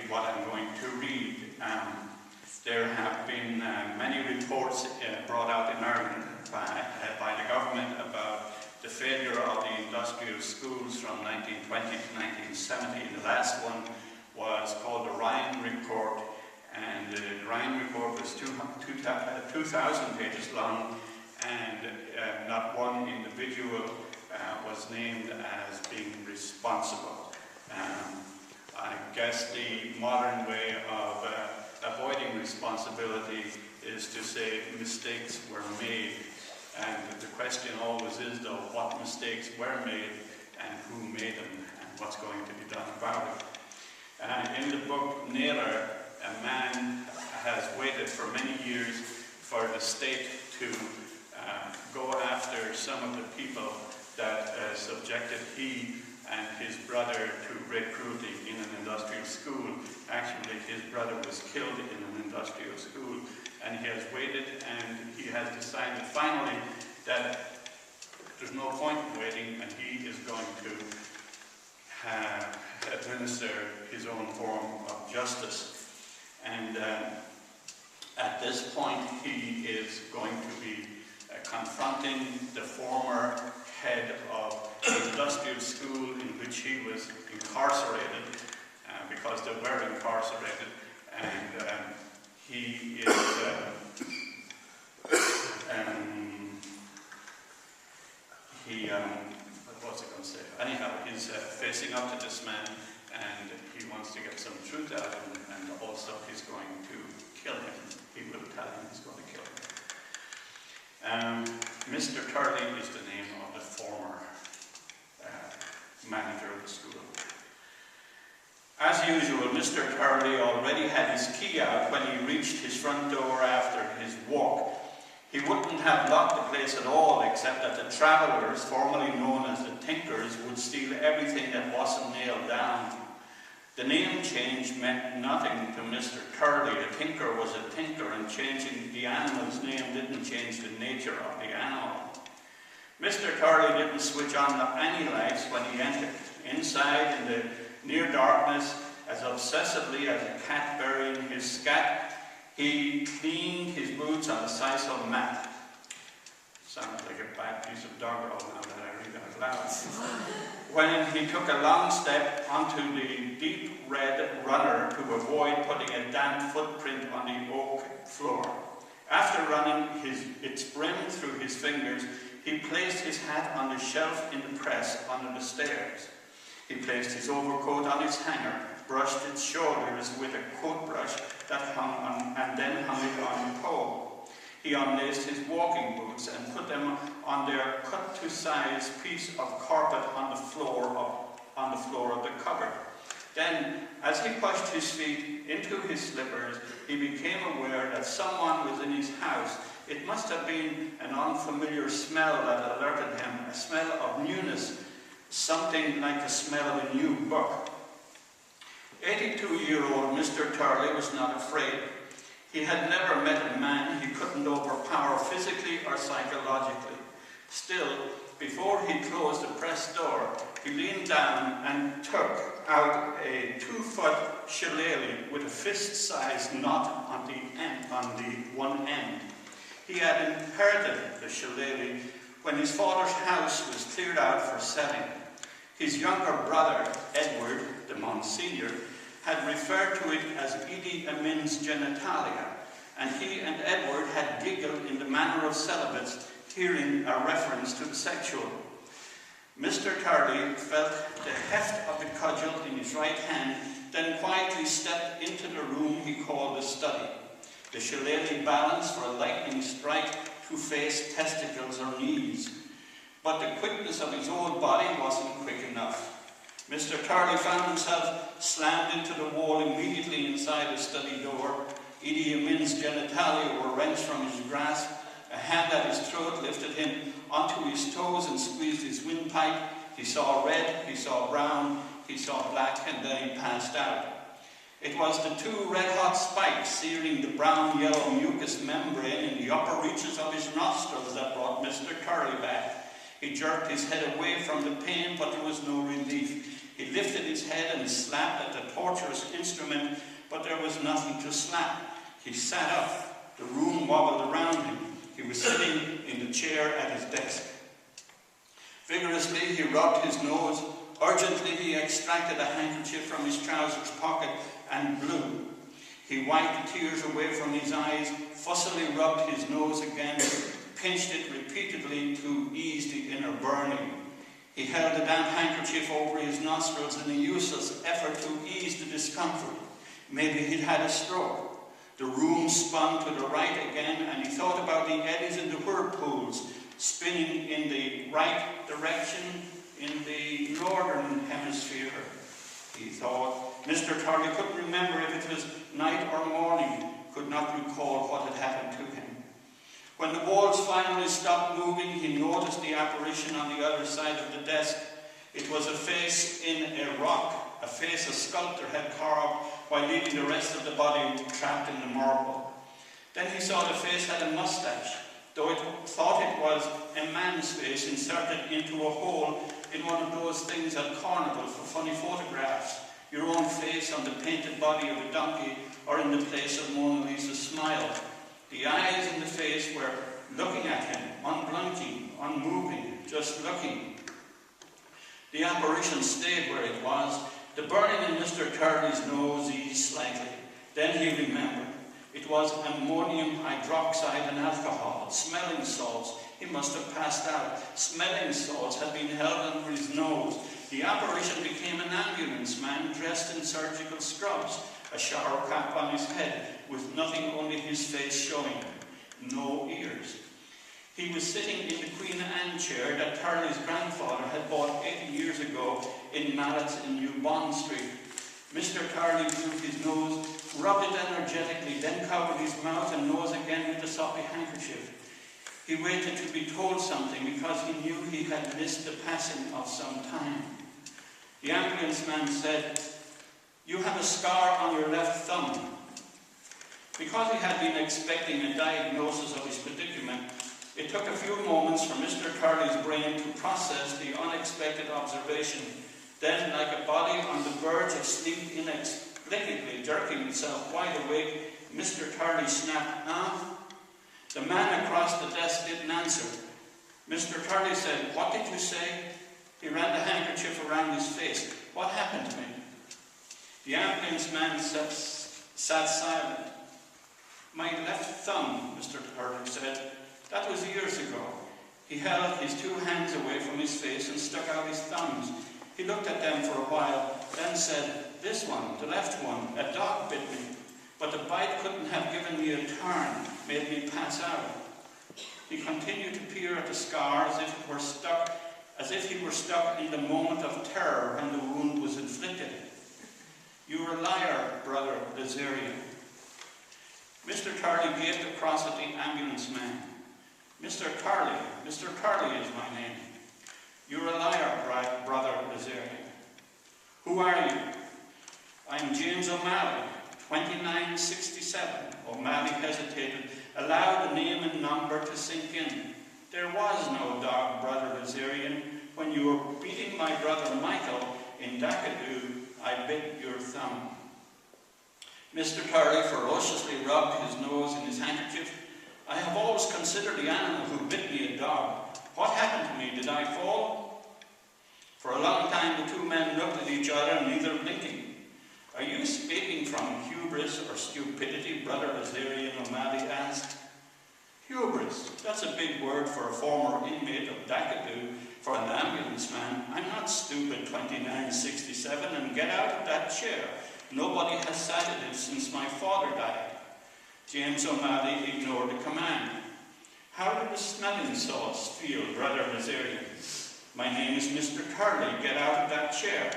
what I'm going to read. There have been many reports brought out in Ireland by the government about the failure of the industrial schools from 1920 to 1970. The last one was called the Ryan Report, and the Ryan Report was 2,000 pages long, and not one individual was named as being responsible. I guess the modern way of avoiding responsibility is to say mistakes were made, and the question always is, though, what mistakes were made and who made them and what's going to be done about it. In the book Naylor, a man has waited for many years for the state to go after some of the people that subjected he and his brother to great cruelty in an industrial school. Actually, his brother was killed in an industrial school, and he has waited, and he has decided finally that there's no point in waiting, and he is going to administer his own form of justice. And at this point, he is going to be confronting the former head of the industrial school in which he was incarcerated, because they were incarcerated, and he is what's I going to say? Anyhow, he's facing up to this man, and he wants to get some truth out of him, and also he's going to kill him. He will tell him he's going to kill him. Mr. Turley is the name of the former manager of the school. As usual, Mr. Turley already had his key out when he reached his front door after his walk. He wouldn't have locked the place at all, except that the travellers, formerly known as the Tinkers, would steal everything that wasn't nailed down. The name change meant nothing to Mr. Turley. A tinker was a tinker, and changing the animal's name didn't change the nature of the animal. Mr. Turley didn't switch on any lights when he entered. Inside, in the near darkness, as obsessively as a cat burying his scat, he cleaned his boots on a sisal mat. Sounds like a bad piece of doggerel now that I read out loud. When he took a long step onto the deep red runner to avoid putting a damp footprint on the oak floor. After running its brim through his fingers, he placed his hat on the shelf in the press under the stairs. He placed his overcoat on its hanger, brushed its shoulders with a coat brush that hung on, and then hung it on the pole. He unlaced his walking boots and put them on their cut-to-size piece of carpet on the floor of the cupboard. Then, as he pushed his feet into his slippers, he became aware that someone was in his house. It must have been an unfamiliar smell that alerted him, a smell of newness, something like the smell of a new book. 82-year-old Mr. Turley was not afraid. He had never met a man he couldn't overpower physically or psychologically. Still, before he closed the press door, he leaned down and took out a 2-foot shillelagh with a fist-sized knot on the one end. He had inherited the shillelagh when his father's house was cleared out for selling. His younger brother, Edward, the Monsignor, had referred to it as Idi Amin's genitalia, and he and Edward had giggled in the manner of celibates, hearing a reference to the sexual. Mr. Turley felt the heft of the cudgel in his right hand, then quietly stepped into the room he called the study. The shillelagh balanced for a lightning strike to face testicles or knees. But the quickness of his old body wasn't quick enough. Mr. Turley found himself slammed into the wall immediately inside the study door. Idi Amin's genitalia were wrenched from his grasp. A hand at his throat lifted him onto his toes and squeezed his windpipe. He saw red, he saw brown, he saw black, and then he passed out. It was the 2 red-hot spikes searing the brown-yellow mucous membrane in the upper reaches of his nostrils that brought Mr. Turley back. He jerked his head away from the pain, but there was no relief. He lifted his head and slapped at the torturous instrument, but there was nothing to slap. He sat up. The room wobbled around him. He was sitting in the chair at his desk. Vigorously he rubbed his nose. Urgently he extracted a handkerchief from his trousers pocket and blew. He wiped the tears away from his eyes, fussily rubbed his nose again, pinched it repeatedly to ease the inner burning. He held the damp handkerchief over his nostrils in a useless effort to ease the discomfort. Maybe he'd had a stroke. The room spun to the right again, and he thought about the eddies in the whirlpools, spinning in the right direction in the northern hemisphere. He thought. Mr. Turley couldn't remember if it was night or morning, could not recall what had happened to him. When the walls finally stopped moving, he noticed the apparition on the other side of the desk. It was a face in a rock, a face a sculptor had carved while leaving the rest of the body trapped in the marble. Then he saw the face had a mustache, though it thought it was a man's face inserted into a hole in one of those things at Carnival for funny photographs. Your own face on the painted body of a donkey, or in the place of Mona Lisa's smile. The eyes in the face were looking at him, unblinking, unmoving, just looking. The apparition stayed where it was. The burning in Mr. Turley's nose eased slightly. Then he remembered. It was ammonium hydroxide and alcohol, smelling salts. He must have passed out. Smelling salts had been held under his nose. The apparition became an ambulance man dressed in surgical scrubs, a shower cap on his head, with nothing, only his face showing, no ears. He was sitting in the Queen Anne chair that Turley's grandfather had bought 80 years ago in Mallett's in New Bond Street. Mr. Turley blew his nose, rubbed it energetically, then covered his mouth and nose again with a soppy handkerchief. He waited to be told something because he knew he had missed the passing of some time. The ambulance man said, "You have a scar on your left thumb." Because he had been expecting a diagnosis of his predicament, it took a few moments for Mr. Turley's brain to process the unexpected observation. Then, like a body on the verge of sleep, inexplicably jerking itself wide awake, Mr. Turley snapped, "Ah?" The man across the desk didn't answer. Mr. Turley said, "What did you say?" He ran the handkerchief around his face. "What happened to me?" The ambulance man sat silent. "My left thumb," Mr. Turley said. "That was years ago." He held his two hands away from his face and stuck out his thumbs. He looked at them for a while, then said, "This one, the left one, a dog bit me. But the bite couldn't have given me a turn, made me pass out." He continued to peer at the scar as if he were stuck in the moment of terror when the wound was inflicted. "You're a liar, Brother Lazarian." Mr. Turley gazed across at the ambulance man. Mr. Turley is my name." "You're a liar, Brother Lazarian." "Who are you?" "I'm James O'Malley, 2967. O'Malley hesitated, allowed the name and number to sink in. "There was no dog, Brother Lazarian. When you were beating my brother Michael in Dakadoo, I bit your thumb." Mr. Turley ferociously rubbed his nose in his handkerchief. "I have always considered the animal who bit me a dog. What happened to me? Did I fall?" For a long time the two men looked at each other, neither blinking. "Are you speaking from hubris or stupidity?" Brother Lazarian O'Malley asked. "Hubris, that's a big word for a former inmate of Dakadoo, for an ambulance man. I'm not stupid, 2967, and get out of that chair. Nobody has sat in it since my father died." James O'Malley ignored the command. "How do the smelling salts feel, Brother Lazarian?" "My name is Mr. Turley. Get out of that chair.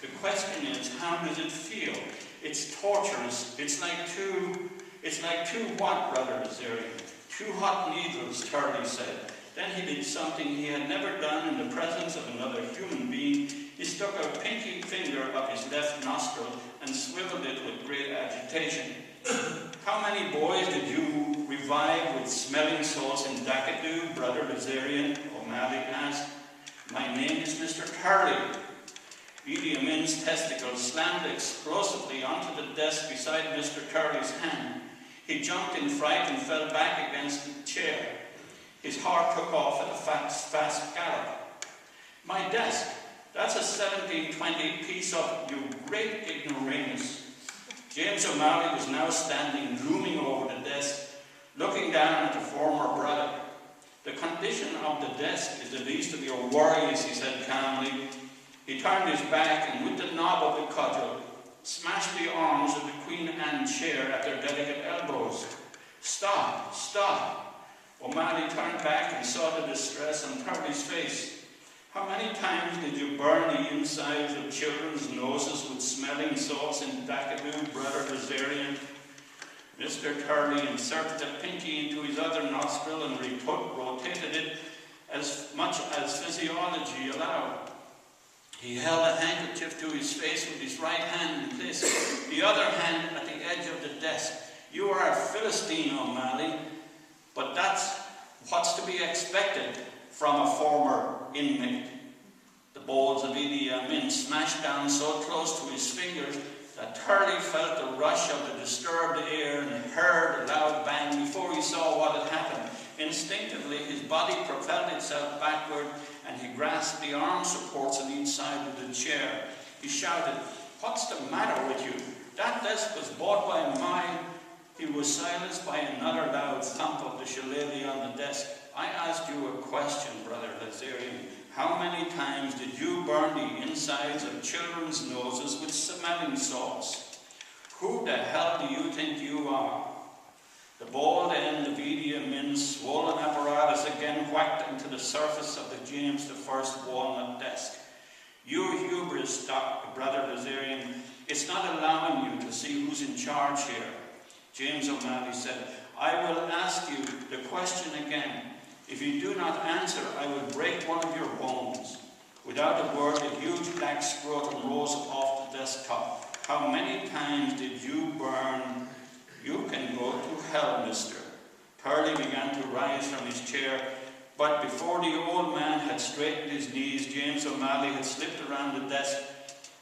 The question is, how does it feel? It's torturous. It's like two what, Brother Lazarian?" "Two hot needles," Turley said. Then he did something he had never done in the presence of another human being. He stuck a pinky finger up his left nostril and swiveled it with great agitation. "How many boys did you revive with smelling salts in Dakadoo, Brother Lazarian?" O'Malley asked. "My name is Mr. Turley." Idi Amin's testicles slammed explosively onto the desk beside Mr. Turley's hand. He jumped in fright and fell back against the chair. His heart took off at a fast gallop. My desk, that's a 1720 piece of, you great ignoramus. James O'Malley was now standing, looming over the desk, looking down at the former brother. The condition of the desk is the least of your worries, he said calmly. He turned his back and with the knob of the cudgel, smashed the arms of the Queen Anne chair at their delicate elbows. Stop, stop. O'Malley turned back and saw the distress on Turley's face. How many times did you burn the insides of children's noses with smelling salts in Dacadoo, brother Lazarian? Mr. Turley inserted a pinky into his other nostril and rotated it as much as physiology allowed. He held a handkerchief to his face with his right hand and placed the other hand at the edge of the desk. You are a Philistine, O'Malley, but that's what's to be expected from a former inmate. The balls of Idi Amin smashed down so close to his fingers that Turley felt the rush of the disturbed air and heard a loud bang before he saw what had happened. Instinctively, his body propelled itself backward and he grasped the arm supports on each side of the chair. He shouted, "What's the matter with you? That desk was bought by mine." He was silenced by another loud thump of the shillelagh on the desk. I asked you a question, brother Lazarian. How many times did you burn the insides of children's noses with smelling salts? Who the hell do you think you are? The bald end of Idi Amin's swollen apparatus again whacked into the surface of the James I walnut desk. Your hubris, brother Lazarian, it's not allowing you to see who's in charge here. James O'Malley said, I will ask you the question again. If you do not answer, I will break one of your bones. Without a word, a huge black scrotum rose off the desktop. How many times did you burn? You can go to hell, mister. Turley began to rise from his chair, but before the old man had straightened his knees, James O'Malley had slipped around the desk.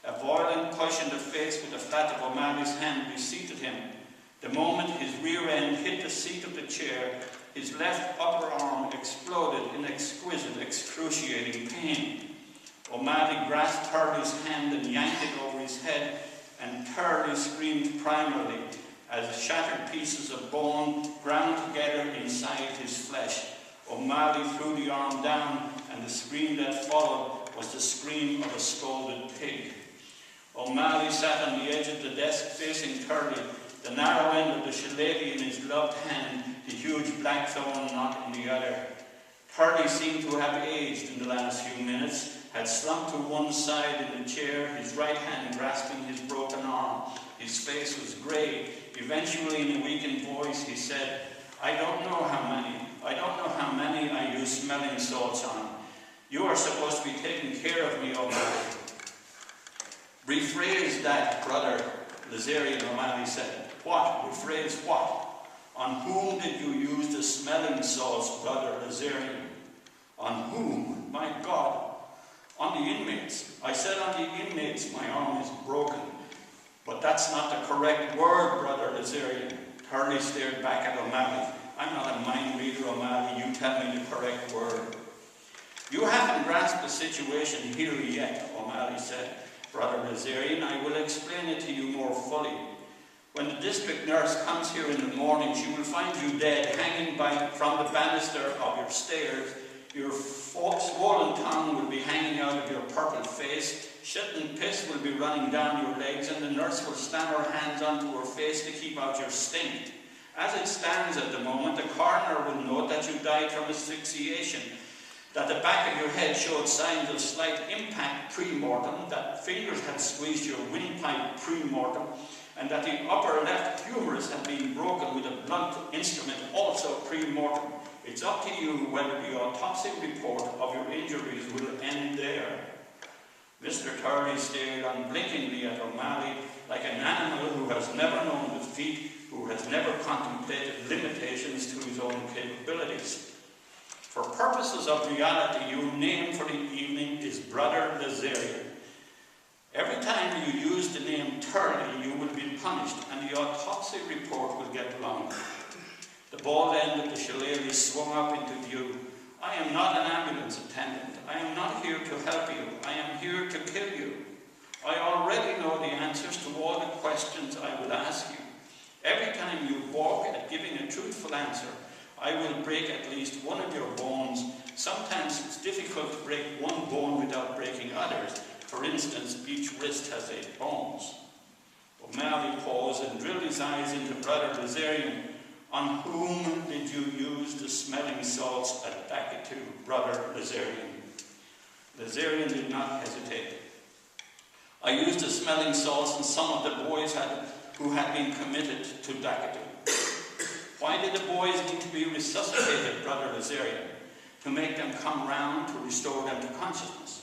A violent push in the face with the flat of O'Malley's hand reseated him. The moment his rear end hit the seat of the chair, his left upper arm exploded in exquisite, excruciating pain. O'Malley grasped Turley's hand and yanked it over his head, and Turley screamed primarily as shattered pieces of bone ground together inside his flesh. O'Malley threw the arm down, and the scream that followed was the scream of a scalded pig. O'Malley sat on the edge of the desk facing Turley, the narrow end of the shillelagh in his gloved hand, the huge blackthorn knot in the other. Turley seemed to have aged in the last few minutes, had slumped to one side in the chair, his right hand grasping his broken arm. His face was grey. Eventually, in a weakened voice, he said, I don't know how many I use smelling salts on. You are supposed to be taking care of me, O'Malley. Rephrase that, brother Lazarian, O'Malley said. What? Rephrase what? On whom did you use the smelling salts, brother Lazarian? On whom? My God. On the inmates. I said on the inmates. My arm is broken. But that's not the correct word, brother Lazarian. Turley stared back at O'Malley. I'm not a mind reader, O'Malley. You tell me the correct word. You haven't grasped the situation here yet, O'Malley said. Brother Lazarian, I will explain it to you more fully. When the district nurse comes here in the morning, she will find you dead, hanging from the banister of your stairs. Your swollen tongue will be hanging out of your purple face. Shit and piss will be running down your legs, and the nurse will slam her hands onto her face to keep out your stink. As it stands at the moment, the coroner will note that you died from asphyxiation, that the back of your head showed signs of slight impact pre-mortem, that fingers had squeezed your windpipe pre-mortem, and that the upper left humerus had been broken with a blunt instrument also pre-mortem. It's up to you whether the autopsy report of your injuries will end there. Mr. Turley stared unblinkingly at O'Malley like an animal who has never known defeat, who has never contemplated limitations to his own capabilities. For purposes of reality, your name for the evening is Brother Lazarian. Every time you use the name Turley, you will be punished, and the autopsy report will get longer. The bald end of the shillelagh swung up into view. I am not an ambulance attendant. I am not here to help you. I am here to kill you. I already know the answers to all the questions I will ask you. Every time you balk at giving a truthful answer, I will break at least one of your bones. Sometimes it's difficult to break one bone without breaking others. For instance, each wrist has 8 bones. O'Malley paused and drilled his eyes into Brother Lazarian. On whom did you use the smelling salts at Dakatu, Brother Lazarian? Lazarian did not hesitate. I used the smelling salts on some of the boys who had been committed to Dakatu. Why did the boys need to be resuscitated, Brother Lazarian? To make them come round, to restore them to consciousness.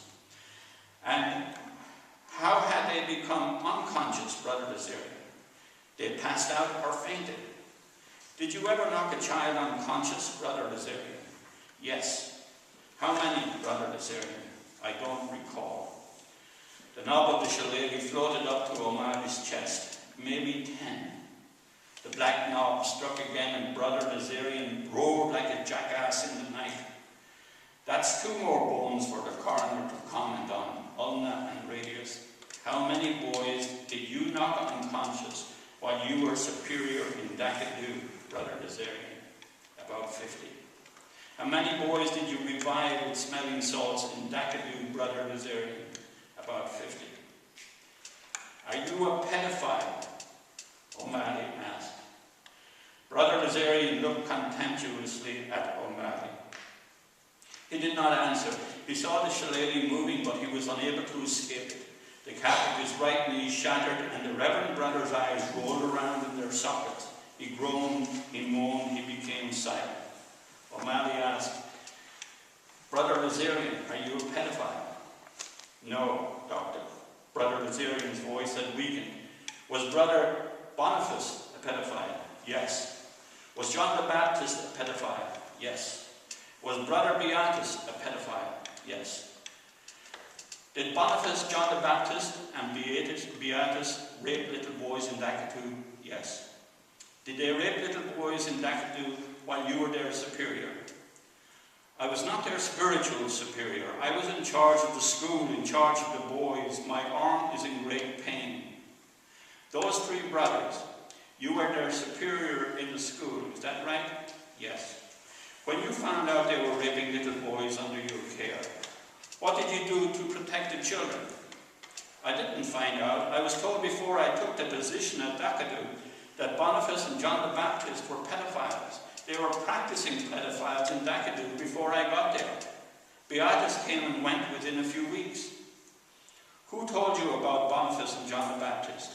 And how had they become unconscious, Brother Lazarian? They passed out or fainted. Did you ever knock a child unconscious, Brother Lazarian? Yes. How many, Brother Lazarian? I don't recall. The knob of the shillelagh floated up to O'Malley's chest. Maybe 10. The black knob struck again, and Brother Lazarian roared like a jackass in the night. That's 2 more bones for the coroner to comment on, ulna and radius. How many boys did you knock unconscious while you were superior in Dakadu, Brother Lazarian? About 50. How many boys did you revive with smelling salts in Dakadu, Brother Lazarian? About 50. Are you a pedophile? O'Malley asked. Brother Lazarian looked contemptuously at O'Malley. He did not answer. He saw the shillelagh moving, but he was unable to escape it. The calf of his right knee shattered, and the Reverend Brother's eyes rolled around in their sockets. He groaned, he moaned, he became silent. O'Malley asked, Brother Lazarian, are you a pedophile? No, Doctor. Brother Lazarian's voice had weakened. Was Brother Boniface a pedophile? Yes. Was John the Baptist a pedophile? Yes. Was Brother Beatus a pedophile? Yes. Did Boniface, John the Baptist, and Beatus rape little boys in Dakatu? Yes. Did they rape little boys in Dakatu while you were their superior? I was not their spiritual superior. I was in charge of the school, in charge of the boys. My arm is in great pain. Those 3 brothers, you were their superior in the school, is that right? Yes. When you found out they were raping little boys under your care, what did you do to protect the children? I didn't find out. I was told before I took the position at Dakatu that Boniface and John the Baptist were pedophiles. They were practicing pedophiles in Dakatu before I got there. Beatus came and went within a few weeks. Who told you about Boniface and John the Baptist?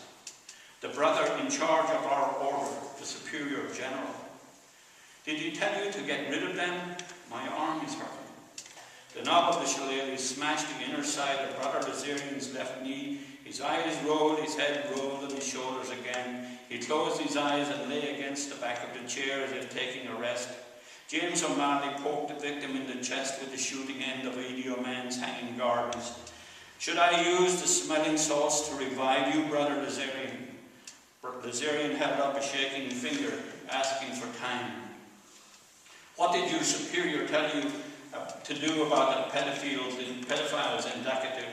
The brother in charge of our order, the superior general. Did he tell you to get rid of them? My arm is hurting. The knob of the shillelagh smashed the inner side of Brother Lazarian's left knee. His eyes rolled, his head rolled, and his shoulders again. He closed his eyes and lay against the back of the chair as if taking a rest. James O'Malley poked the victim in the chest with the shooting end of Idi Omen's hanging gardens. Should I use the smelling salts to revive you, Brother Lazarian? Lazarian held up a shaking finger, asking for time. What did your superior tell you to do about the pedophiles in Dakatu?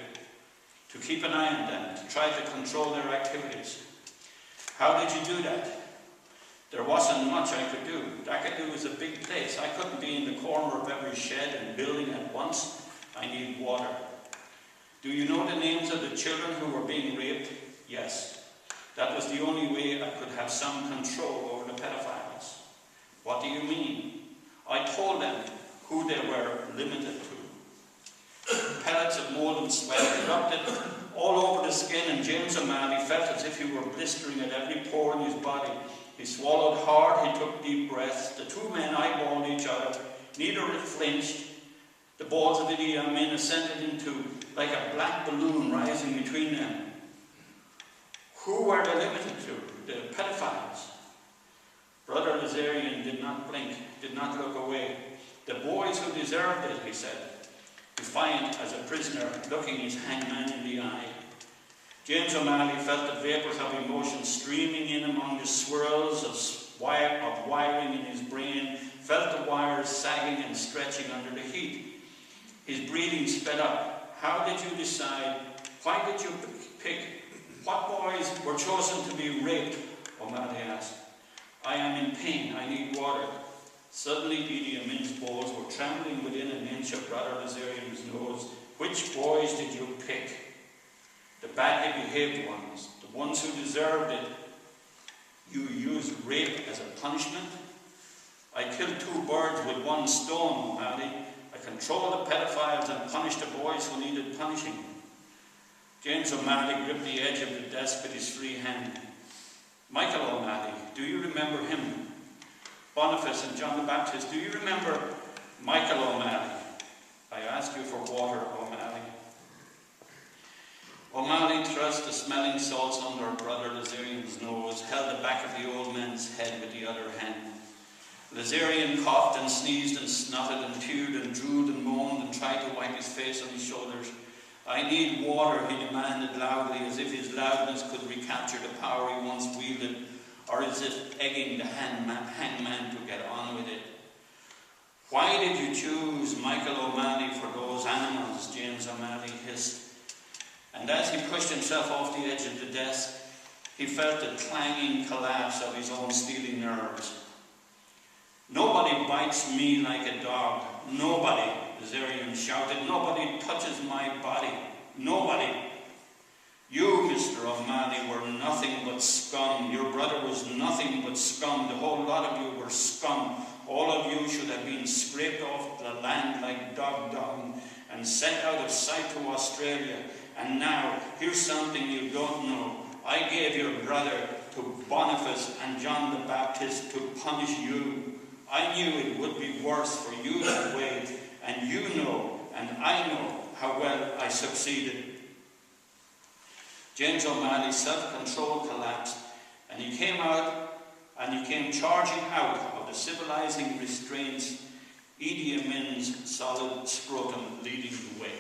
To keep an eye on them, to try to control their activities. How did you do that? There wasn't much I could do. Dakatu is a big place. I couldn't be in the corner of every shed and building at once. I need water. Do you know the names of the children who were being raped? Yes. That was the only way I could have some control over the pedophiles. What do you mean? I told them who they were limited to. Pellets of molten sweat erupted all over the skin, and James O'Malley felt as if he were blistering at every pore in his body. He swallowed hard, he took deep breaths. The 2 men eyeballed each other. Neither flinched. The balls of Idi Amin ascended into like a black balloon rising between them. Who were they limited to? The pedophiles. Brother Lazarian did not blink, did not look away. The boys who deserved it, he said, defiant as a prisoner, looking his hangman in the eye. James O'Malley felt the vapours of emotion streaming in among the swirls of wiring in his brain, felt the wires sagging and stretching under the heat. His breathing sped up. How did you decide? Why did you pick? What boys were chosen to be raped? O'Malley asked. I am in pain. I need water. Suddenly Idi Amin's balls were trembling within an inch of Brother Lazarian's nose. Which boys did you pick? The badly behaved ones, the ones who deserved it. You used rape as a punishment? I killed 2 birds with 1 stone, O'Malley. I controlled the pedophiles and punished the boys who needed punishing. James O'Malley gripped the edge of the desk with his free hand. Michael O'Malley, do you remember him? Boniface and John the Baptist, do you remember Michael O'Malley? I asked you for water, O'Malley. O'Malley thrust the smelling salts under Brother Lazarian's nose, held the back of the old man's head with the other hand. Lazarian coughed and sneezed and snotted and pewed and drooled and moaned and tried to wipe his face on his shoulders. I need water, he demanded loudly, as if his loudness could recapture the power he once wielded, or as if egging the hangman to get on with it. Why did you choose Michael O'Malley for those animals? James O'Malley hissed. And as he pushed himself off the edge of the desk, he felt the clanging collapse of his own steely nerves. Nobody bites me like a dog. Nobody, Lazarian shouted. Nobody touches my body. Nobody. You, Mr. O'Malley, were nothing but scum. Your brother was nothing but scum. The whole lot of you were scum. All of you should have been scraped off the land like dog dung and sent out of sight to Australia. And now, here's something you don't know. I gave your brother to Boniface and John the Baptist to punish you. I knew it would be worse for you to wait, and you know, and I know, how well I succeeded. James O'Malley's self-control collapsed, and he came charging out of the civilizing restraints, Idi Amin's solid scrotum leading the way.